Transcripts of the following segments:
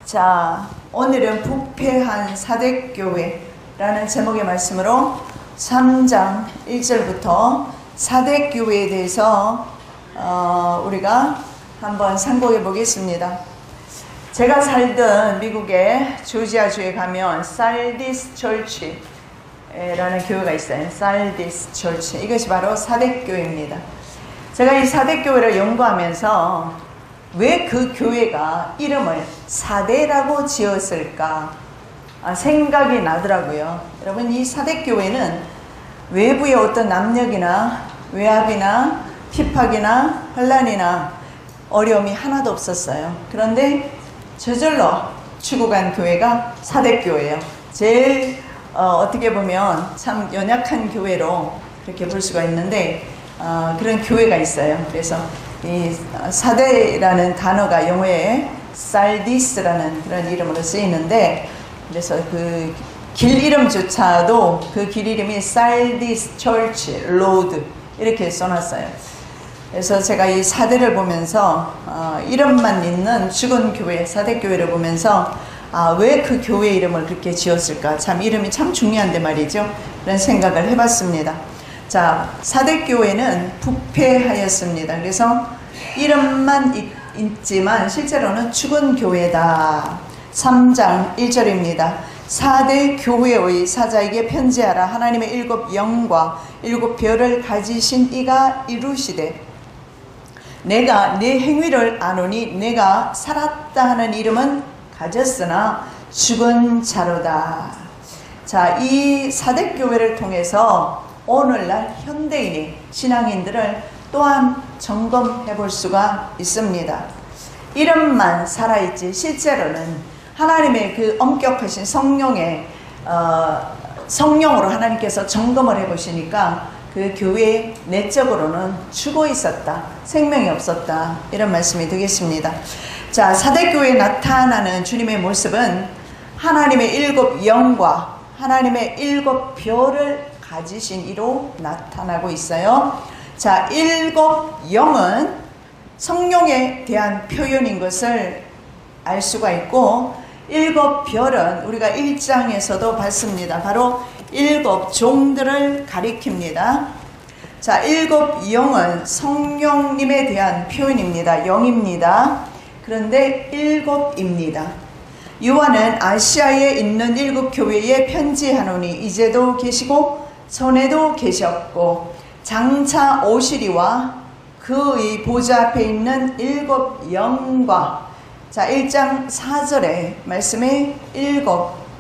자, 오늘은 부패한 사대교회라는 제목의 말씀으로 3장 1절부터 사대교회에 대해서 우리가 한번 상고해 보겠습니다. 제가 살던 미국의 조지아주에 가면 살디스 철치라는 교회가 있어요. 살디스 철치. 이것이 바로 사대교회입니다. 제가 이 사대교회를 연구하면서 왜 그 교회가 이름을 사대라고 지었을까 생각이 나더라고요. 여러분, 이 사대교회는 외부의 어떤 압력이나 외압이나 핍박이나 환란이나 어려움이 하나도 없었어요. 그런데 저절로 죽어간 교회가 사대교회예요. 제일 어떻게 보면 참 연약한 교회로 그렇게 볼 수가 있는데 그런 교회가 있어요. 그래서 이 사대라는 단어가 영어에 살디스라는 그런 이름으로 쓰이는데, 그래서 그 길 이름조차도 그 길 이름이 살디스 철치 로드 이렇게 써놨어요. 그래서 제가 이 사대를 보면서 이름만 있는 죽은 교회 사대교회를 보면서 왜 그 교회 이름을 그렇게 지었을까, 참 이름이 참 중요한데 말이죠. 그런 생각을 해봤습니다. 자, 사대교회는 부패하였습니다. 그래서 이름만 있지만 실제로는 죽은 교회다. 3장 1절입니다. 사대교회의 사자에게 편지하라. 하나님의 7 영과 7 별을 가지신 이가 이루시되 내가 네 행위를 아노니 내가 살았다 하는 이름은 가졌으나 죽은 자로다. 자, 이 사대교회를 통해서 오늘날 현대인이 신앙인들을 또한 점검해 볼 수가 있습니다. 이름만 살아있지 실제로는 하나님의 그 엄격하신 성령의 성령으로 하나님께서 점검을 해 보시니까 그 교회 내적으로는 죽어 있었다, 생명이 없었다, 이런 말씀이 되겠습니다. 자, 사대교회에 나타나는 주님의 모습은 하나님의 7 영과 하나님의 7 별을 가지신 이로 나타나고 있어요. 자, 7 영은 성령에 대한 표현인 것을 알 수가 있고, 7 별은 우리가 1장에서도 봤습니다. 바로 7 종들을 가리킵니다. 자, 7 영은 성령님에 대한 표현입니다. 영입니다. 그런데 7입니다. 요한은 아시아에 있는 7 교회에 편지하노니 이제도 계시고 전에도 계셨고 장차 오시리와 그의 보좌 앞에 있는 7 영과, 자, 1장 4절에 말씀에 7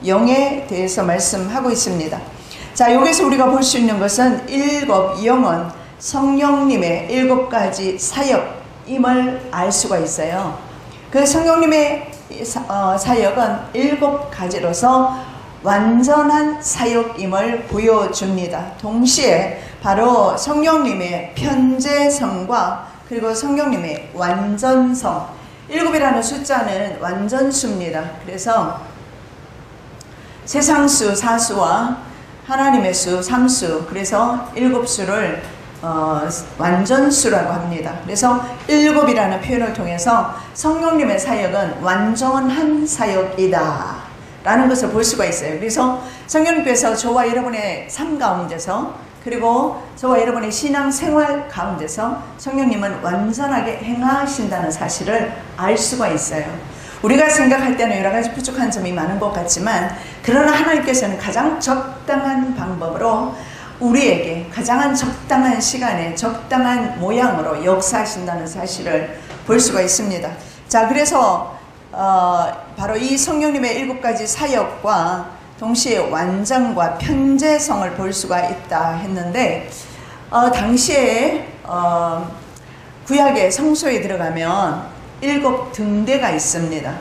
영에 대해서 말씀하고 있습니다. 자, 여기서 우리가 볼 수 있는 것은 7 영은 성령님의 7가지 사역임을 알 수가 있어요. 그 성령님의 사역은 7가지로서 완전한 사역임을 보여줍니다. 동시에 바로 성령님의 편재성과 그리고 성령님의 완전성, 7이라는 숫자는 완전수입니다. 그래서 세상수 4수와 하나님의 수 3수, 그래서 7수를 완전수라고 합니다. 그래서 7이라는 표현을 통해서 성령님의 사역은 완전한 사역이다 라는 것을 볼 수가 있어요. 그래서 성령님께서 저와 여러분의 삶 가운데서, 그리고 저와 여러분의 신앙생활 가운데서 성령님은 완전하게 행하신다는 사실을 알 수가 있어요. 우리가 생각할 때는 여러 가지 부족한 점이 많은 것 같지만, 그러나 하나님께서는 가장 적당한 방법으로 우리에게 가장 적당한 시간에 적당한 모양으로 역사하신다는 사실을 볼 수가 있습니다. 자, 그래서 바로 이 성령님의 7가지 사역과 동시에 완전과 편재성을 볼 수가 있다 했는데, 당시에 구약의 성소에 들어가면 7 등대가 있습니다.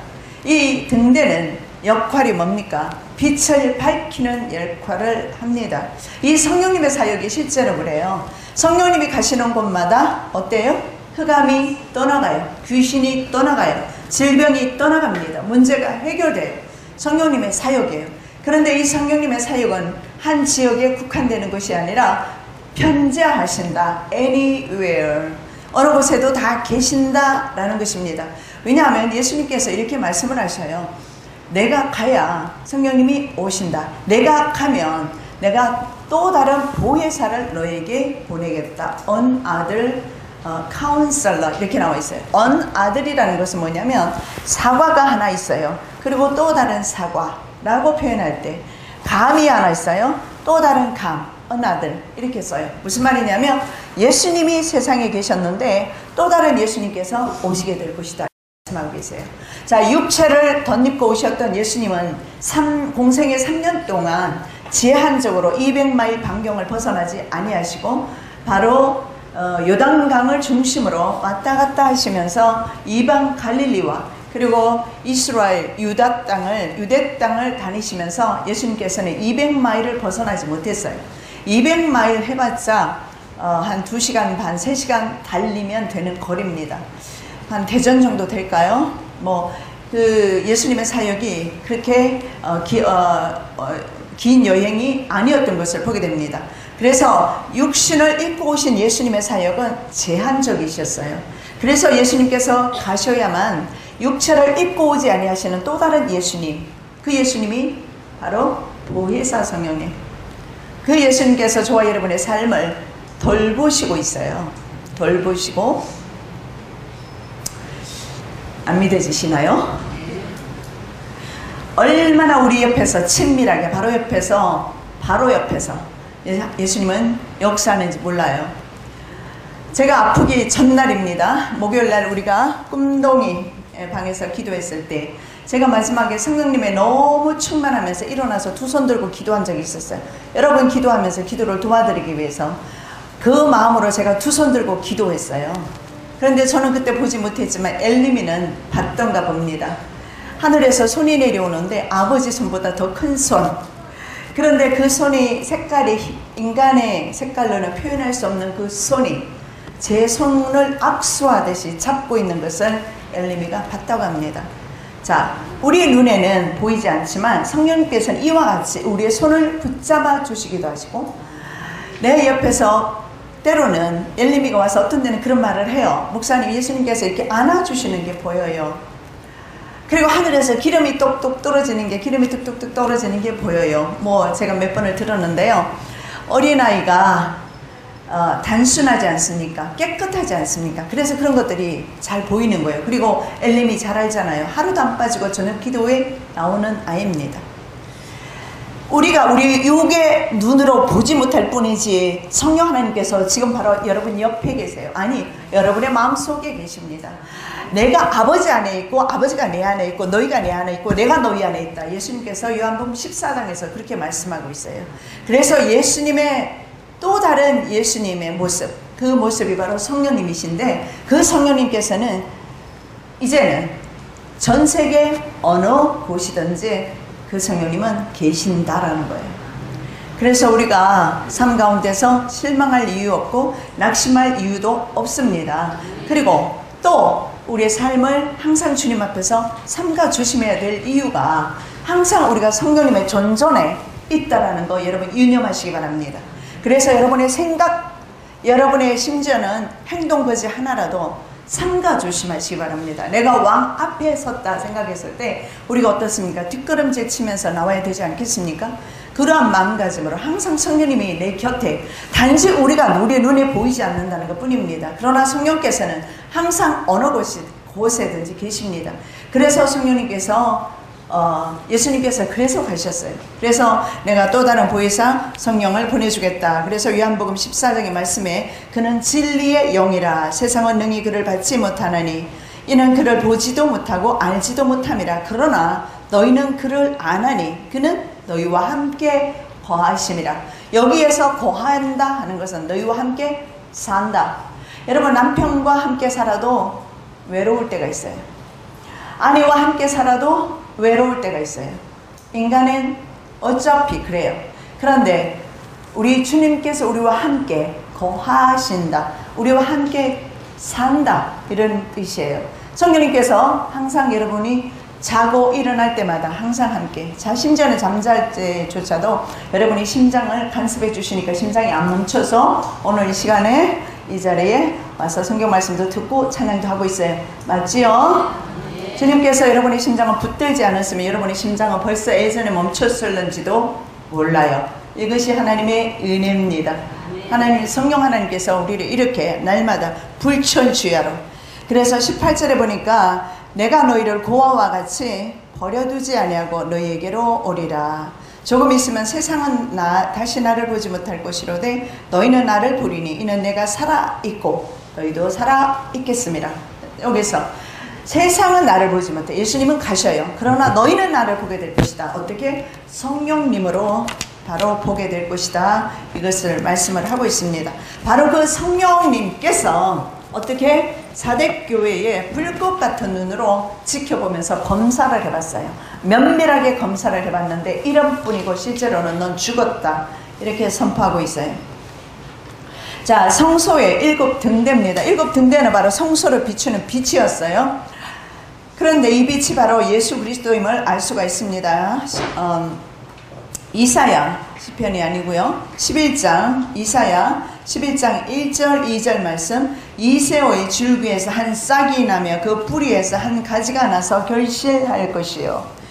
이 등대는 역할이 뭡니까? 빛을 밝히는 역할을 합니다. 이 성령님의 사역이 실제로 그래요. 성령님이 가시는 곳마다 어때요? 흑암이 떠나가요. 귀신이 떠나가요. 질병이 떠나갑니다. 문제가 해결돼요. 성령님의 사역이에요. 그런데 이 성령님의 사역은 한 지역에 국한되는 것이 아니라 편재하신다. anywhere. 어느 곳에도 다 계신다라는 것입니다. 왜냐하면 예수님께서 이렇게 말씀을 하셔요. 내가 가야 성령님이 오신다. 내가 가면 내가 또 다른 보혜사를 너에게 보내겠다. 언아들 카운셀러 이렇게 나와 있어요. 언아들이라는 것은 뭐냐면 사과가 하나 있어요. 그리고 또 다른 사과라고 표현할 때 감이 하나 있어요. 또 다른 감, 언아들 이렇게 써요. 무슨 말이냐면 예수님이 세상에 계셨는데 또 다른 예수님께서 오시게 될 것이다 말씀하고 계세요. 자, 육체를 덧입고 오셨던 예수님은 공생의 3년 동안 제한적으로 200마일 반경을 벗어나지 아니하시고 바로 요단강을 중심으로 왔다 갔다 하시면서 이방 갈릴리와 그리고 이스라엘 유대 땅을 다니시면서 예수님께서는 200마일을 벗어나지 못했어요. 200마일 해봤자 한 2시간 반, 3시간 달리면 되는 거리입니다. 한 대전 정도 될까요? 예수님의 사역이 그렇게 긴 여행이 아니었던 것을 보게 됩니다. 그래서 육신을 입고 오신 예수님의 사역은 제한적이셨어요. 그래서 예수님께서 가셔야만 육체를 입고 오지 아니하시는 또 다른 예수님, 그 예수님이 바로 보혜사 성령님. 그 예수님께서 저와 여러분의 삶을 돌보시고 있어요. 돌보시고 안 믿어지시나요? 얼마나 우리 옆에서 친밀하게 바로 옆에서 예수님은 역사하는지 몰라요. 제가 아프기 전날입니다. 목요일날 우리가 꿈동이 방에서 기도했을 때 제가 마지막에 성령님의 너무 충만하면서 일어나서 두 손 들고 기도한 적이 있었어요. 여러분 기도하면서 기도를 도와드리기 위해서 그 마음으로 제가 두 손 들고 기도했어요. 그런데 저는 그때 보지 못했지만 엘리미는 봤던가 봅니다. 하늘에서 손이 내려오는데 아버지 손보다 더 큰 손. 그런데 그 손이 색깔이 인간의 색깔로는 표현할 수 없는 그 손이 제 손을 압수하듯이 잡고 있는 것을 엘리미가 봤다고 합니다. 자, 우리 눈에는 보이지 않지만 성령님께서는 이와 같이 우리의 손을 붙잡아 주시기도 하시고 내 옆에서 때로는 엘리미가 와서 어떤 데는 그런 말을 해요. 목사님, 예수님께서 이렇게 안아주시는 게 보여요. 그리고 하늘에서 기름이 뚝뚝 떨어지는 게 보여요. 제가 몇 번을 들었는데요. 어린아이가 단순하지 않습니까? 깨끗하지 않습니까? 그래서 그런 것들이 잘 보이는 거예요. 그리고 엘림이 잘 알잖아요. 하루도 안 빠지고 저녁 기도에 나오는 아이입니다. 우리가 우리 육의 눈으로 보지 못할 뿐이지 성령 하나님께서 지금 바로 여러분 옆에 계세요. 아니, 여러분의 마음속에 계십니다. 내가 아버지 안에 있고 아버지가 내 안에 있고 너희가 내 안에 있고 내가 너희 안에 있다. 예수님께서 요한복음 14장에서 그렇게 말씀하고 있어요. 그래서 예수님의 또 다른 예수님의 모습, 그 모습이 바로 성령님이신데 그 성령님께서는 이제는 전 세계 어느 곳이든지 그 성령님은 계신다라는 거예요. 그래서 우리가 삶 가운데서 실망할 이유 없고 낙심할 이유도 없습니다. 그리고 또 우리의 삶을 항상 주님 앞에서 삼가 조심해야 될 이유가 항상 우리가 성령님의 존전에 있다라는 거 여러분 유념하시기 바랍니다. 그래서 여러분의 생각, 여러분의 심지어는 행동 거지 하나라도 삼가 조심하시기 바랍니다. 내가 왕 앞에 섰다 생각했을 때 우리가 어떻습니까? 뒷걸음질 치면서 나와야 되지 않겠습니까? 그러한 마음가짐으로 항상 성령님이 내 곁에 단지 우리가 우리 눈에 보이지 않는다는 것 뿐입니다. 그러나 성령께서는 항상 어느 곳에든지 계십니다. 그래서 성령님께서 예수님께서 그래서 가셨어요. 그래서 내가 또 다른 보혜사 성령을 보내주겠다. 그래서 요한복음 14장의 말씀에 그는 진리의 영이라 세상은 능히 그를 받지 못하나니 이는 그를 보지도 못하고 알지도 못함이라. 그러나 너희는 그를 아나니 그는 너희와 함께 거하심이라. 여기에서 거한다 하는 것은 너희와 함께 산다. 여러분, 남편과 함께 살아도 외로울 때가 있어요. 아내와 함께 살아도 외로울 때가 있어요. 인간은 어차피 그래요. 그런데 우리 주님께서 우리와 함께 거하신다, 우리와 함께 산다, 이런 뜻이에요. 성령님께서 항상 여러분이 자고 일어날 때마다 항상 함께, 심지어는 잠잘 때조차도 여러분이 심장을 간섭해 주시니까 심장이 안 멈춰서 오늘 이 시간에 이 자리에 와서 성경 말씀도 듣고 찬양도 하고 있어요. 맞지요? 주님께서 여러분의 심장을 붙들지 않았으면 여러분의 심장은 벌써 예전에 멈췄을는지도 몰라요. 이것이 하나님의 은혜입니다. 하나님, 성령 하나님께서 우리를 이렇게 날마다 불철주야로. 그래서 18절에 보니까 내가 너희를 고아와 같이 버려두지 아니하고 너희에게로 오리라. 조금 있으면 세상은 다시 나를 보지 못할 것이로되 너희는 나를 보리니 이는 내가 살아있고 너희도 살아있겠습니다. 여기서 세상은 나를 보지 못해. 예수님은 가셔요. 그러나 너희는 나를 보게 될 것이다. 어떻게? 성령님으로 바로 보게 될 것이다. 이것을 말씀을 하고 있습니다. 바로 그 성령님께서 어떻게 사대교회의 불꽃 같은 눈으로 지켜보면서 검사를 해봤어요. 면밀하게 검사를 해봤는데 이름뿐이고 실제로는 넌 죽었다. 이렇게 선포하고 있어요. 자, 성소의 7 등대입니다. 7 등대는 바로 성소를 비추는 빛이었어요. 그런데 이 빛이 바로 예수 그리스도임을 알 수가 있습니다. 이사야 시편이 아니고요. 11장 이사야 11장 1절 2절 말씀. 이새오의 줄기에서 한 싹이 나며 그 뿌리에서 한 가지가 나서 결실할 것이요.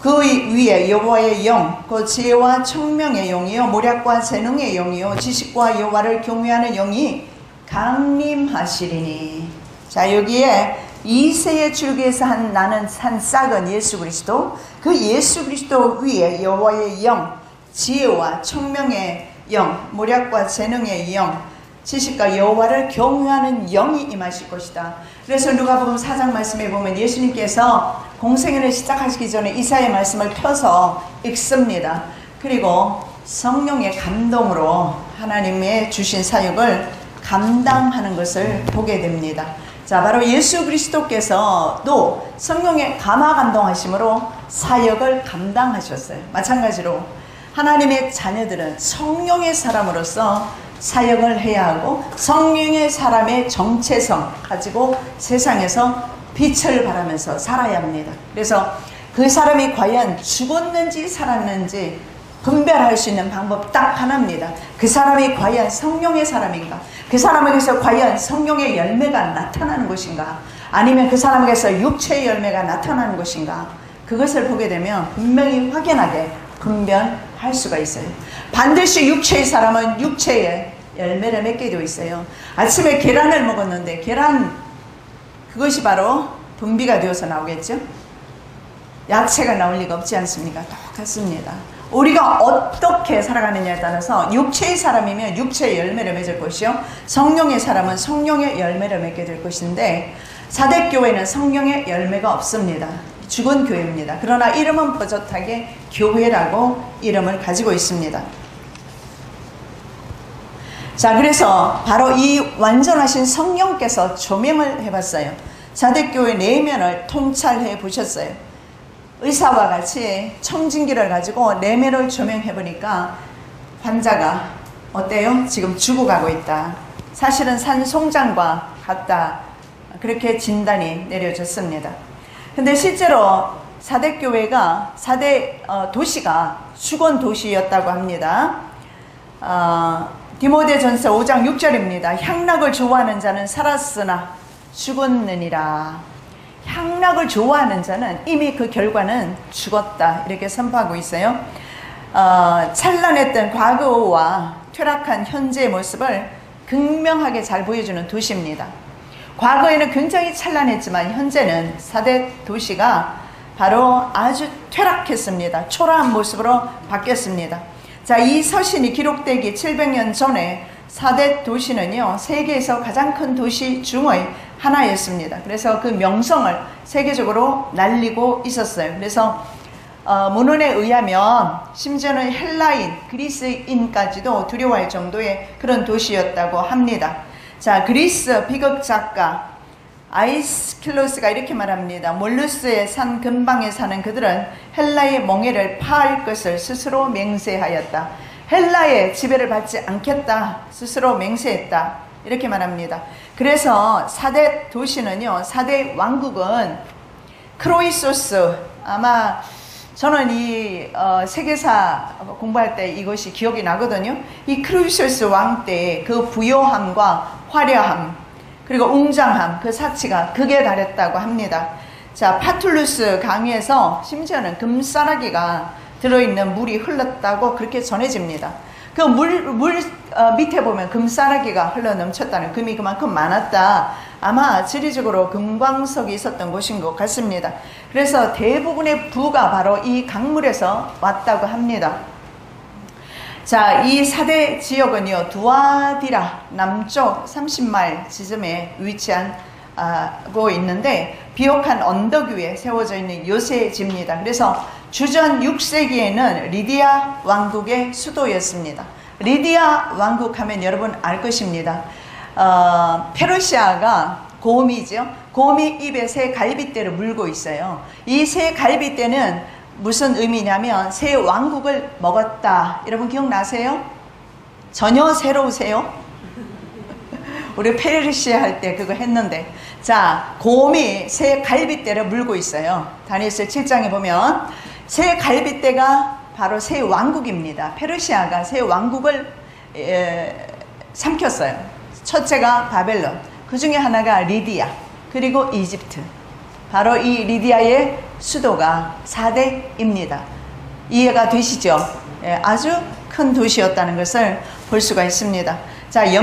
그 위에 여호와의 영, 그 지혜와 총명의 영이요 모략과 재능의 영이요 지식과 여호와를 경외하는 영이 강림하시리니. 자, 여기에 이새의 줄기에서 나는 한 싹은 예수 그리스도, 그 예수 그리스도 위에 여호와의 영, 지혜와 총명의 영, 모략과 재능의 영, 지식과 여호와를 경외하는 영이 임하실 것이다. 그래서 누가복음 4장 말씀에 보면 예수님께서 공생애를 시작하시기 전에 이사야의 말씀을 펴서 읽습니다. 그리고 성령의 감동으로 하나님의 주신 사역을 감당하는 것을 보게 됩니다. 자, 바로 예수 그리스도께서도 성령의 감화 감동하심으로 사역을 감당하셨어요. 마찬가지로 하나님의 자녀들은 성령의 사람으로서 사역을 해야 하고 성령의 사람의 정체성 가지고 세상에서 빛을 발하면서 살아야 합니다. 그래서 그 사람이 과연 죽었는지 살았는지 분별할 수 있는 방법 딱 하나입니다. 그 사람이 과연 성령의 사람인가? 그 사람에게서 과연 성령의 열매가 나타나는 것인가? 아니면 그 사람에게서 육체의 열매가 나타나는 것인가? 그것을 보게 되면 분명히 확연하게 분별할 수가 있어요. 반드시 육체의 사람은 육체의 열매를 맺게 되어 있어요. 아침에 계란을 먹었는데 계란, 그것이 바로 분비가 되어서 나오겠죠? 야채가 나올 리가 없지 않습니까? 똑같습니다. 우리가 어떻게 살아가느냐에 따라서 육체의 사람이면 육체의 열매를 맺을 것이요, 성령의 사람은 성령의 열매를 맺게 될 것인데, 사대교회는 성령의 열매가 없습니다. 죽은 교회입니다. 그러나 이름은 버젓하게 교회라고 이름을 가지고 있습니다. 자, 그래서 바로 이 완전하신 성령께서 조명을 해봤어요. 사대교회 내면을 통찰해 보셨어요. 의사와 같이 청진기를 가지고 내면을 조명해보니까 환자가 어때요? 지금 죽어가고 있다. 사실은 산송장과 같다. 그렇게 진단이 내려졌습니다. 근데 실제로 사대교회가 도시가 죽은 도시였다고 합니다. 디모데전서 5장 6절입니다. 향락을 좋아하는 자는 살았으나 죽었느니라. 향락을 좋아하는 자는 이미 그 결과는 죽었다. 이렇게 선포하고 있어요. 찬란했던 과거와 퇴락한 현재의 모습을 극명하게 잘 보여주는 도시입니다. 과거에는 굉장히 찬란했지만 현재는 사대 도시가 바로 아주 퇴락했습니다. 초라한 모습으로 바뀌었습니다. 자, 이 서신이 기록되기 700년 전에 사대 도시는요, 세계에서 가장 큰 도시 중의 하나였습니다. 그래서 그 명성을 세계적으로 날리고 있었어요. 그래서 문헌에 의하면 심지어는 헬라인, 그리스인까지도 두려워할 정도의 그런 도시였다고 합니다. 자, 그리스 비극 작가 아이스킬로스가 이렇게 말합니다. 몰루스의 산 근방에 사는 그들은 헬라의 멍에를 파할 것을 스스로 맹세하였다. 헬라의 지배를 받지 않겠다 스스로 맹세했다. 이렇게 말합니다. 그래서 사대 도시는요, 사대 왕국은 크로이소스, 아마 저는 이 세계사 공부할 때 이것이 기억이 나거든요. 이 크로이소스 왕 때의 그 부요함과 화려함, 그리고 웅장함, 그 사치가 극에 달했다고 합니다. 자, 파툴루스 강에서 심지어는 금싸라기가 들어있는 물이 흘렀다고 그렇게 전해집니다. 그 물 밑에 보면 금싸라기가 흘러 넘쳤다는, 금이 그만큼 많았다. 아마 지리적으로 금광석이 있었던 곳인 것 같습니다. 그래서 대부분의 부가 바로 이 강물에서 왔다고 합니다. 자, 이 4대 지역은요, 두아디라 남쪽 30마일 지점에 위치하고 있는데 비옥한 언덕 위에 세워져 있는 요새지입니다. 그래서 주전 6세기에는 리디아 왕국의 수도였습니다. 리디아 왕국 하면 여러분 알 것입니다. 페르시아가 곰이죠. 곰이 입에 새 갈빗대를 물고 있어요. 이 새 갈빗대는 무슨 의미냐면 새 왕국을 먹었다. 여러분 기억나세요? 전혀 새로우세요? 우리 페르시아 할 때 그거 했는데, 자, 곰이 새 갈빗대를 물고 있어요. 다니엘서 7장에 보면 새 갈빗대가 바로 새 왕국입니다. 페르시아가 새 왕국을 삼켰어요. 첫째가 바벨론, 그 중에 하나가 리디아, 그리고 이집트. 바로 이 리디아의 수도가 4대입니다. 이해가 되시죠? 아주 큰 도시였다는 것을 볼 수가 있습니다. 자,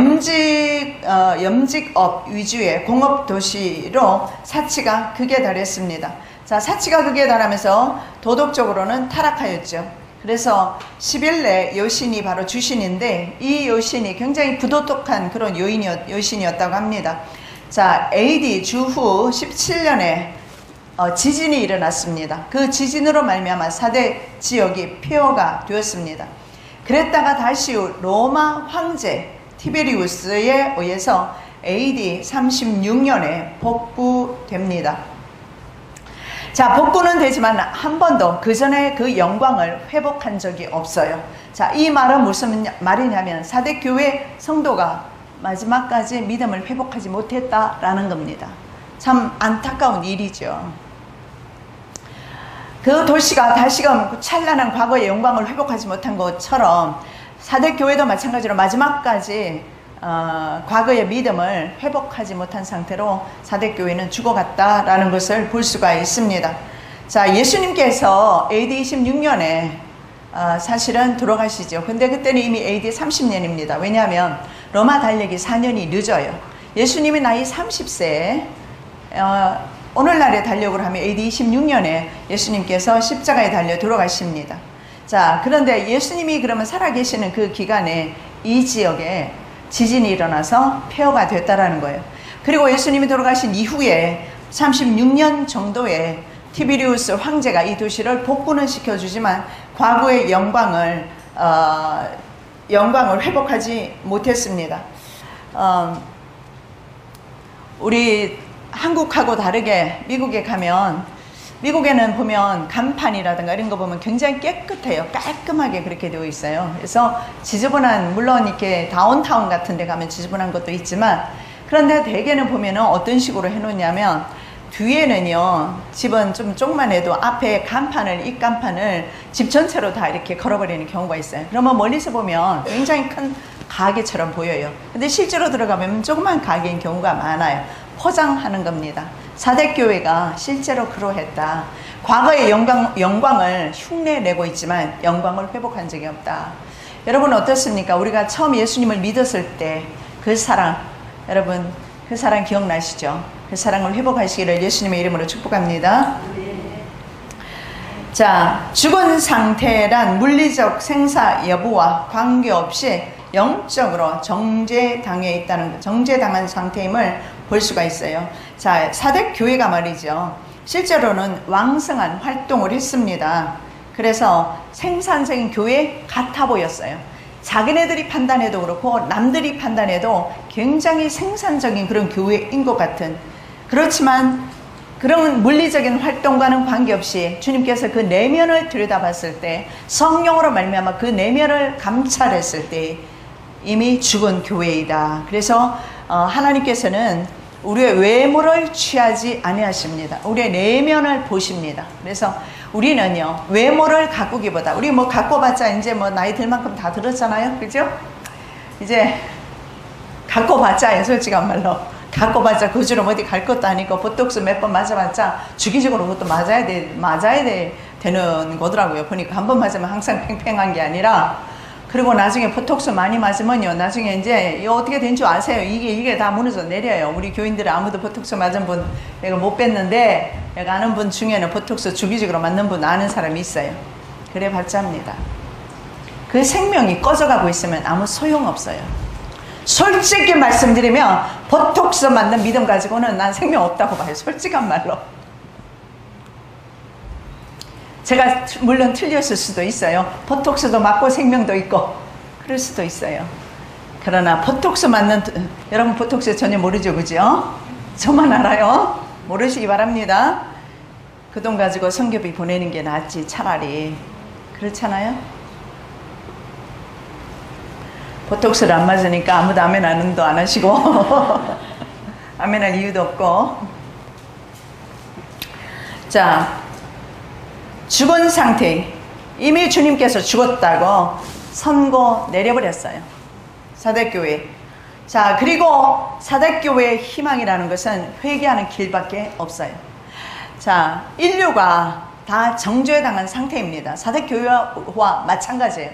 염직업 위주의 공업 도시로 사치가 극에 달했습니다. 자, 사치가 극에 달하면서 도덕적으로는 타락하였죠. 그래서 11대 여신이 바로 주신인데, 이 여신이 굉장히 부도덕한 그런 여신이었다고 합니다. 자, AD 주후 17년에 지진이 일어났습니다. 그 지진으로 말미암아 4대 지역이 폐허가 되었습니다. 그랬다가 다시 로마 황제 티베리우스에 의해서 AD 36년에 복구됩니다. 자, 복구는 되지만 한 번도 그 전에 그 영광을 회복한 적이 없어요. 자, 이 말은 무슨 말이냐면 4대 교회 성도가 마지막까지 믿음을 회복하지 못했다라는 겁니다. 참 안타까운 일이죠. 그 도시가 다시금 찬란한 과거의 영광을 회복하지 못한 것처럼 4대 교회도 마찬가지로 마지막까지 과거의 믿음을 회복하지 못한 상태로 4대 교회는 죽어갔다라는 것을 볼 수가 있습니다. 자, 예수님께서 AD 26년에 사실은 돌아가시죠. 근데 그때는 이미 AD 30년입니다. 왜냐하면 로마 달력이 4년이 늦어요. 예수님이 나이 30세에 오늘날의 달력으로 하면 AD 26년에 예수님께서 십자가에 달려 돌아가십니다. 자, 그런데 예수님이 그러면 살아계시는 그 기간에 이 지역에 지진이 일어나서 폐허가 됐다라는 거예요. 그리고 예수님이 돌아가신 이후에 36년 정도에 티베리우스 황제가 이 도시를 복구는 시켜주지만 과거의 영광을 회복하지 못했습니다. 우리 한국하고 다르게 미국에 가면, 미국에는 보면 간판이라든가 이런 거 보면 굉장히 깨끗해요. 깔끔하게 그렇게 되어 있어요. 그래서 지저분한, 물론 이렇게 다운타운 같은 데 가면 지저분한 것도 있지만, 그런데 대개는 보면은 어떤 식으로 해놓냐면 뒤에는요, 집은 좀 조금만 해도 앞에 간판을, 입간판을 집 전체로 다 이렇게 걸어버리는 경우가 있어요. 그러면 멀리서 보면 굉장히 큰 가게처럼 보여요. 근데 실제로 들어가면 조그만 가게인 경우가 많아요. 포장하는 겁니다. 4대 교회가 실제로 그러했다. 과거의 영광을 흉내내고 있지만 영광을 회복한 적이 없다. 여러분 어떻습니까? 우리가 처음 예수님을 믿었을 때 그 사랑, 여러분 그 사랑 기억나시죠? 그 사랑을 회복하시기를 예수님의 이름으로 축복합니다. 자, 죽은 상태란 물리적 생사 여부와 관계없이 영적으로 정죄당한 상태임을 볼 수가 있어요. 자, 4대 교회가 말이죠, 실제로는 왕성한 활동을 했습니다. 그래서 생산적인 교회 같아 보였어요. 자기네들이 판단해도 그렇고 남들이 판단해도 굉장히 생산적인 그런 교회인 것 같은, 그렇지만 그런 물리적인 활동과는 관계없이 주님께서 그 내면을 들여다봤을 때, 성령으로 말미암아 그 내면을 감찰했을 때 이미 죽은 교회이다. 그래서 하나님께서는 우리의 외모를 취하지 아니하십니다. 우리의 내면을 보십니다. 그래서 우리는요, 외모를 가꾸기보다, 우리 뭐 가꿔봤자 이제 뭐 나이 들 만큼 다 들었잖아요. 그죠? 이제 가꿔봤자 솔직한 말로 갖고봤자 그주로 어디 갈 것도 아니고 보톡스 몇 번 맞아봤자 주기적으로 그것도 되는 거더라고요. 보니까 한 번 맞으면 항상 팽팽한 게 아니라, 그리고 나중에 보톡스 많이 맞으면요, 나중에 이제 이거 어떻게 된 줄 아세요? 이게 다 무너져 내려요. 우리 교인들은 아무도 보톡스 맞은 분 내가 못 뵀는데, 내가 아는 분 중에는 보톡스 주기적으로 맞는 분 아는 사람이 있어요. 그래 봤자입니다. 그 생명이 꺼져가고 있으면 아무 소용없어요. 솔직히 말씀드리면 보톡스 맞는 믿음 가지고는 난 생명 없다고 봐요. 솔직한 말로. 제가 물론 틀렸을 수도 있어요. 보톡스도 맞고 생명도 있고 그럴 수도 있어요. 그러나 보톡스 맞는, 여러분 보톡스 전혀 모르죠, 그죠? 저만 알아요. 모르시기 바랍니다. 그 돈 가지고 성교비 보내는 게 낫지, 차라리. 그렇잖아요? 보톡스를 안 맞으니까 아무도 아멘 안도 안 하시고 아멘 할 이유도 없고. 자, 죽은 상태, 이미 주님께서 죽었다고 선고 내려버렸어요, 사대교회. 자, 그리고 사대교회의 희망이라는 것은 회개하는 길밖에 없어요. 자, 인류가 다 정죄에 당한 상태입니다. 사대교회와 마찬가지예요.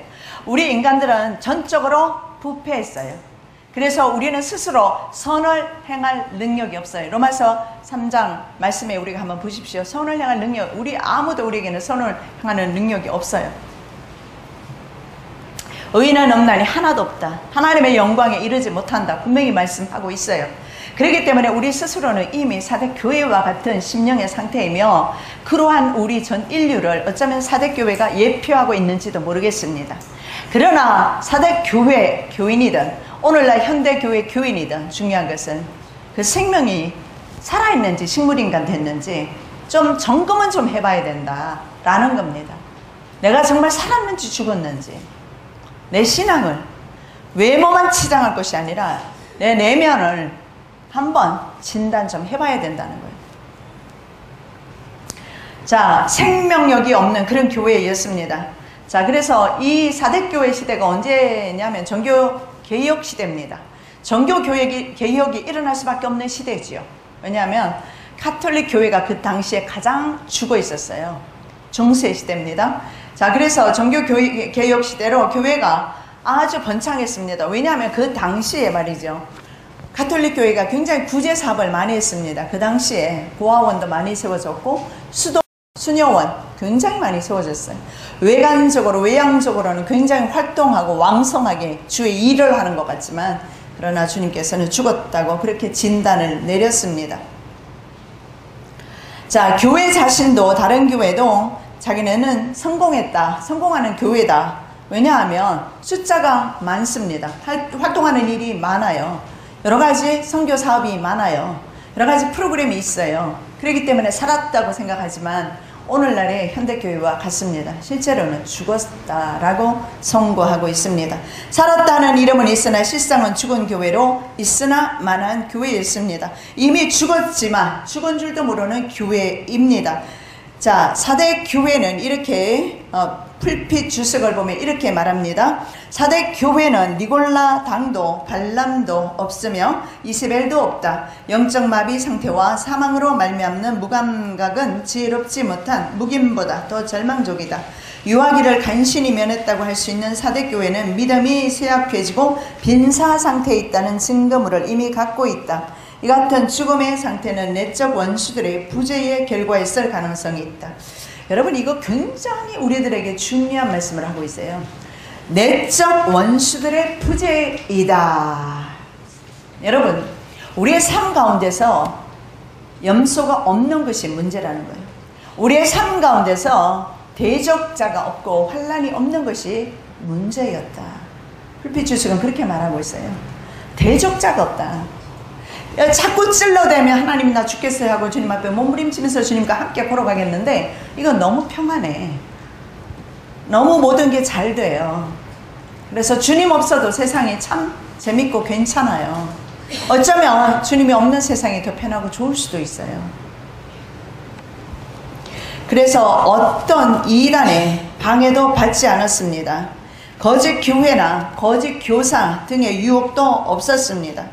우리 인간들은 전적으로 부패했어요. 그래서 우리는 스스로 선을 행할 능력이 없어요. 로마서 3장 말씀에 우리가 한번 보십시오. 선을 행할 능력, 아무도 우리에게는 선을 행하는 능력이 없어요. 의인은 없나니 하나도 없다. 하나님의 영광에 이르지 못한다. 분명히 말씀하고 있어요. 그렇기 때문에 우리 스스로는 이미 사대교회와 같은 심령의 상태이며, 그러한 우리 전 인류를 어쩌면 사대교회가 예표하고 있는지도 모르겠습니다. 그러나 사대교회 교인이든 오늘날 현대교회 교인이든 중요한 것은 그 생명이 살아있는지 식물인간 됐는지 좀 점검은 좀 해봐야 된다라는 겁니다. 내가 정말 살았는지 죽었는지, 내 신앙을 외모만 치장할 것이 아니라 내 내면을 한번 진단 좀 해봐야 된다는 거예요. 자, 생명력이 없는 그런 교회였습니다. 자, 그래서 이 사대교회 시대가 언제냐면 정교개혁 시대입니다. 정교개혁이 일어날 수밖에 없는 시대지요. 왜냐하면 카톨릭 교회가 그 당시에 가장 죽어 있었어요. 중세 시대입니다. 자, 그래서 정교개혁 시대로 교회가 아주 번창했습니다. 왜냐하면 그 당시에 말이죠, 가톨릭 교회가 굉장히 구제 사업을 많이 했습니다. 그 당시에 고아원도 많이 세워졌고 수녀원 굉장히 많이 세워졌어요. 외관적으로 외양적으로는 굉장히 활동하고 왕성하게 주의 일을 하는 것 같지만, 그러나 주님께서는 죽었다고 그렇게 진단을 내렸습니다. 자, 교회 자신도, 다른 교회도 자기네는 성공하는 교회다. 왜냐하면 숫자가 많습니다. 활동하는 일이 많아요. 여러 가지 선교 사업이 많아요. 여러 가지 프로그램이 있어요. 그렇기 때문에 살았다고 생각하지만 오늘날의 현대교회와 같습니다. 실제로는 죽었다라고 선고하고 있습니다. 살았다는 이름은 있으나 실상은 죽은 교회로 있으나 만한 교회였습니다. 이미 죽었지만 죽은 줄도 모르는 교회입니다. 자, 사대교회는 이렇게 풀핏 주석을 보면 이렇게 말합니다. 사대교회는 니골라 당도 발람도 없으며 이세벨도 없다. 영적 마비 상태와 사망으로 말미암는 무감각은 지혜롭지 못한 묵인보다 더 절망적이다. 유아기를 간신히 면했다고 할 수 있는 사대교회는 믿음이 쇠약해지고 빈사 상태에 있다는 증거물을 이미 갖고 있다. 이 같은 죽음의 상태는 내적 원수들의 부재의 결과였을 가능성이 있다. 여러분, 이거 굉장히 우리들에게 중요한 말씀을 하고 있어요. 내적 원수들의 부재이다. 여러분, 우리의 삶 가운데서 염소가 없는 것이 문제라는 거예요. 우리의 삶 가운데서 대적자가 없고 환란이 없는 것이 문제였다. 불빛 주석은 그렇게 말하고 있어요. 대적자가 없다. 자꾸 찔러대면 하나님 나 죽겠어요 하고 주님 앞에 몸부림치면서 주님과 함께 걸어가겠는데, 이건 너무 평안해. 너무 모든 게 잘 돼요. 그래서 주님 없어도 세상이 참 재밌고 괜찮아요. 어쩌면 주님이 없는 세상이 더 편하고 좋을 수도 있어요. 그래서 어떤 이단의 방해도 받지 않았습니다. 거짓 교회나 거짓 교사 등의 유혹도 없었습니다.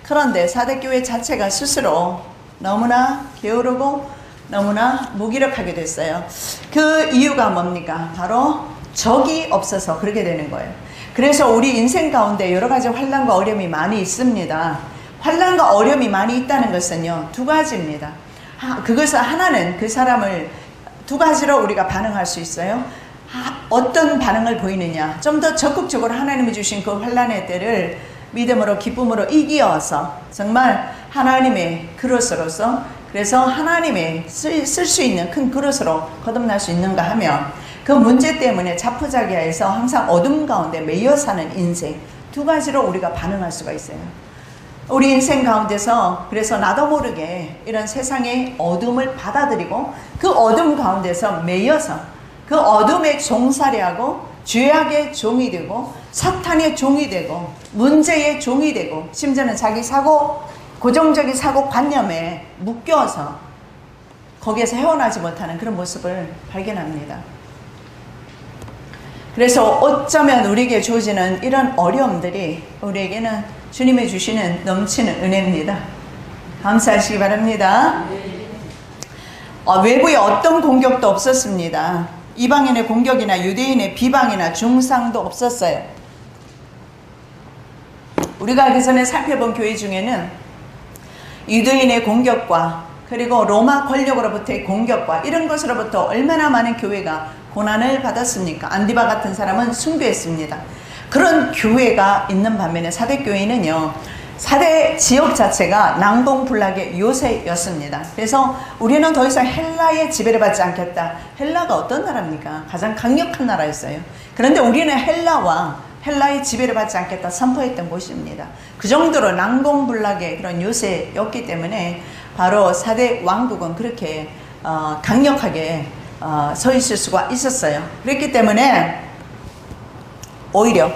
그런데 사대교회 자체가 스스로 너무나 게으르고 너무나 무기력하게 됐어요. 그 이유가 뭡니까? 바로 적이 없어서 그렇게 되는 거예요. 그래서 우리 인생 가운데 여러 가지 환난과 어려움이 많이 있습니다. 환난과 어려움이 많이 있다는 것은요, 두 가지입니다. 그것은 하나는 그 사람을 두 가지로 우리가 반응할 수 있어요. 어떤 반응을 보이느냐, 좀 더 적극적으로 하나님이 주신 그 환난의 때를 믿음으로 기쁨으로 이기어서 정말 하나님의 그릇으로서, 그래서 하나님의 쓸 수 있는 큰 그릇으로 거듭날 수 있는가 하면, 그 문제 때문에 자포자기하여서 항상 어둠 가운데 매여 사는 인생, 두 가지로 우리가 반응할 수가 있어요. 우리 인생 가운데서 그래서 나도 모르게 이런 세상의 어둠을 받아들이고 그 어둠 가운데서 매여서 그 어둠에 종살이하고 죄악의 종이 되고 사탄의 종이 되고 문제의 종이 되고 심지어는 자기 고정적인 사고관념에 묶여서 거기에서 헤어나지 못하는 그런 모습을 발견합니다. 그래서 어쩌면 우리에게 주어지는 이런 어려움들이 우리에게는 주님이 주시는 넘치는 은혜입니다. 감사하시기 바랍니다. 외부에 어떤 공격도 없었습니다. 이방인의 공격이나 유대인의 비방이나 중상도 없었어요. 우리가 그 전에 살펴본 교회 중에는 유대인의 공격과 그리고 로마 권력으로부터의 공격과 이런 것으로부터 얼마나 많은 교회가 고난을 받았습니까? 안디바 같은 사람은 순교했습니다. 그런 교회가 있는 반면에 사대교회는요, 사대 지역 자체가 난공불락의 요새였습니다. 그래서 우리는 더 이상 헬라의 지배를 받지 않겠다. 헬라가 어떤 나라입니까? 가장 강력한 나라였어요. 그런데 우리는 헬라의 지배를 받지 않겠다 선포했던 곳입니다. 그 정도로 난공불락의 그런 요새였기 때문에 바로 사대 왕국은 그렇게 강력하게 서 있을 수가 있었어요. 그렇기 때문에 오히려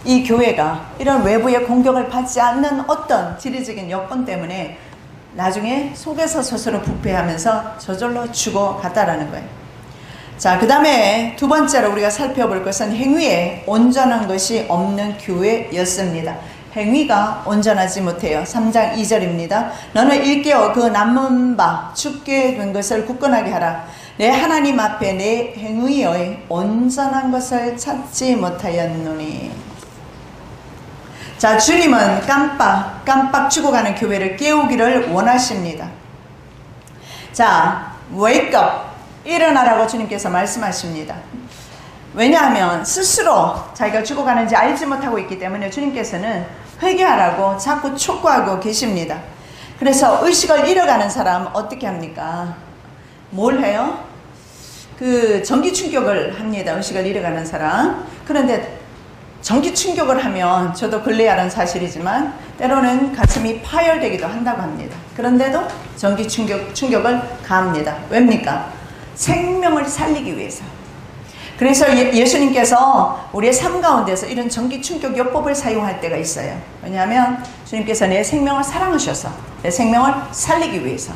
이 교회가 이런 외부의 공격을 받지 않는 어떤 지리적인 여건 때문에 나중에 속에서 스스로 부패하면서 저절로 죽어갔다라는 거예요. 자, 그 다음에 두 번째로 우리가 살펴볼 것은 행위에 온전한 것이 없는 교회였습니다. 행위가 온전하지 못해요. 3장 2절입니다. 너는 일깨어 그 남은 바 죽게 된 것을 굳건하게 하라. 내 하나님 앞에 내 행위의 온전한 것을 찾지 못하였노니. 자, 주님은 깜빡 죽어가는 교회를 깨우기를 원하십니다. 자, wake up, 일어나라고 주님께서 말씀하십니다. 왜냐하면 스스로 자기가 죽어가는지 알지 못하고 있기 때문에 주님께서는 회개하라고 자꾸 촉구하고 계십니다. 그래서 의식을 잃어가는 사람 어떻게 합니까? 뭘 해요? 전기 충격을 합니다. 의식을 잃어가는 사람. 그런데 전기 충격을 하면 저도 근래에 알은 사실이지만 때로는 가슴이 파열되기도 한다고 합니다. 그런데도 전기 충격을 가합니다. 왜입니까? 생명을 살리기 위해서. 그래서 예수님께서 우리의 삶 가운데서 이런 전기 충격 요법을 사용할 때가 있어요. 왜냐하면 주님께서 내 생명을 사랑하셔서 내 생명을 살리기 위해서.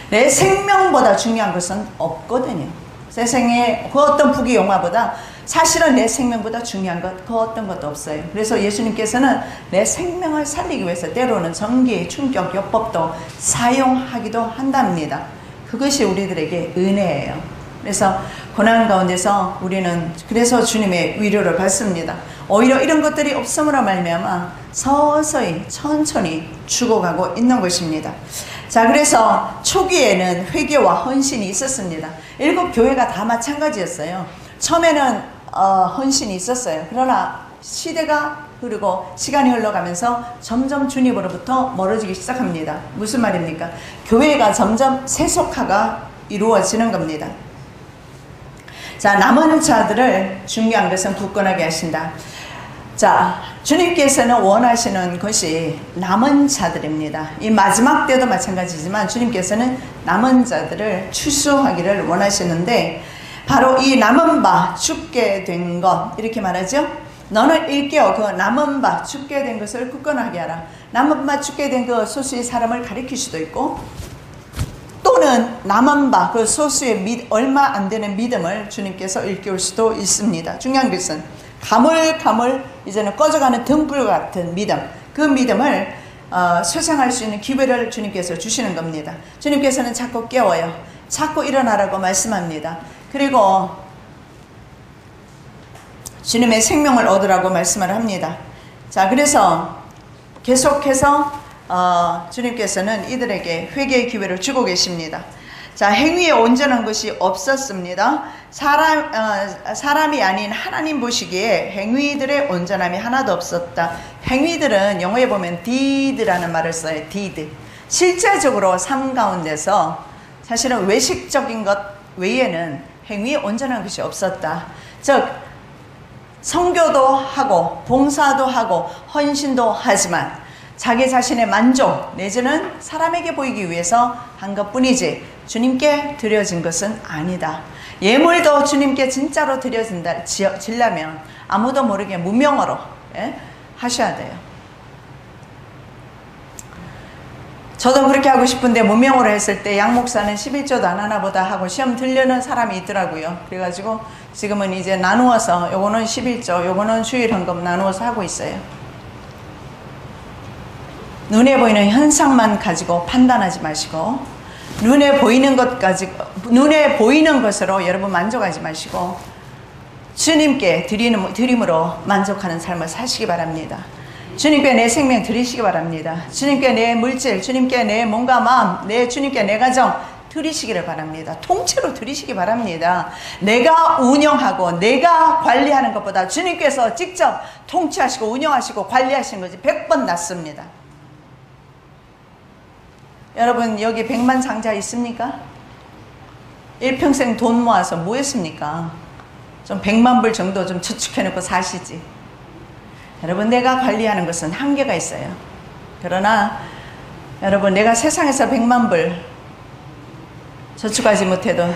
내 생명보다 중요한 것은 없거든요. 세상에 그 어떤 부귀 영화보다 사실은 내 생명보다 중요한 것 그 어떤 것도 없어요. 그래서 예수님께서는 내 생명을 살리기 위해서 때로는 전기 충격 요법도 사용하기도 한답니다. 그것이 우리들에게 은혜예요. 그래서 고난 가운데서 우리는 그래서 주님의 위로를 받습니다. 오히려 이런 것들이 없음으로 말미암아 서서히 천천히 죽어가고 있는 것입니다. 자, 그래서 초기에는 회개와 헌신이 있었습니다. 7 교회가 다 마찬가지였어요. 처음에는 헌신이 있었어요. 그러나 시대가 흐르고 시간이 흘러가면서 점점 주님으로부터 멀어지기 시작합니다. 무슨 말입니까? 교회가 점점 세속화가 이루어지는 겁니다. 자, 남은 자들을 중요한 것은 굳건하게 하신다. 자, 주님께서는 원하시는 것이 남은 자들입니다. 이 마지막 때도 마찬가지지만 주님께서는 남은 자들을 추수하기를 원하시는데 바로 이 남은 바 죽게 된 것 이렇게 말하죠. 너는 일깨어 그 남은 바 죽게 된 것을 굳건하게 하라. 남은 바 죽게 된 그 소수의 사람을 가리킬 수도 있고 또는 남은 바 그 소수의 얼마 안 되는 믿음을 주님께서 일깨울 수도 있습니다. 중요한 것은 가물가물 이제는 꺼져가는 등불 같은 믿음, 그 믿음을 쇠생할 수 있는 기회를 주님께서 주시는 겁니다. 주님께서는 자꾸 깨워요. 자꾸 일어나라고 말씀합니다. 그리고 주님의 생명을 얻으라고 말씀을 합니다. 자, 그래서 계속해서 주님께서는 이들에게 회개의 기회를 주고 계십니다. 자, 행위에 온전한 것이 없었습니다. 사람이 아닌 하나님 보시기에 행위들의 온전함이 하나도 없었다. 행위들은 영어에 보면 deed라는 말을 써요. deed. 실제적으로 삶 가운데서 사실은 외식적인 것 외에는 행위에 온전한 것이 없었다. 즉 선교도 하고 봉사도 하고 헌신도 하지만 자기 자신의 만족 내지는 사람에게 보이기 위해서 한 것뿐이지 주님께 드려진 것은 아니다. 예물도 주님께 진짜로 드려지려면 아무도 모르게 무명으로 하셔야 돼요. 저도 그렇게 하고 싶은데 무명으로 했을 때 양 목사는 11조도 안 하나 보다 하고 시험 들려는 사람이 있더라고요. 그래가지고 지금은 이제 나누어서 요거는 11조 요거는 주일 헌금 나누어서 하고 있어요. 눈에 보이는 현상만 가지고 판단하지 마시고 눈에 보이는 것 가지고 눈에 보이는 것으로 여러분 만족하지 마시고 주님께 드림으로 만족하는 삶을 사시기 바랍니다. 주님께 내 생명 드리시기 바랍니다. 주님께 내 물질, 주님께 내 몸과 마음, 주님께 내 가정 드리시기를 바랍니다. 통째로 드리시기 바랍니다. 내가 운영하고 내가 관리하는 것보다 주님께서 직접 통치하시고 운영하시고 관리하시는 것이 100번 낫습니다. 여러분 여기 백만장자 있습니까? 일평생 돈 모아서 뭐 했습니까? 좀 100만 불 정도 좀 저축해놓고 사시지. 여러분 내가 관리하는 것은 한계가 있어요. 그러나 여러분 내가 세상에서 100만 불 저축하지 못해도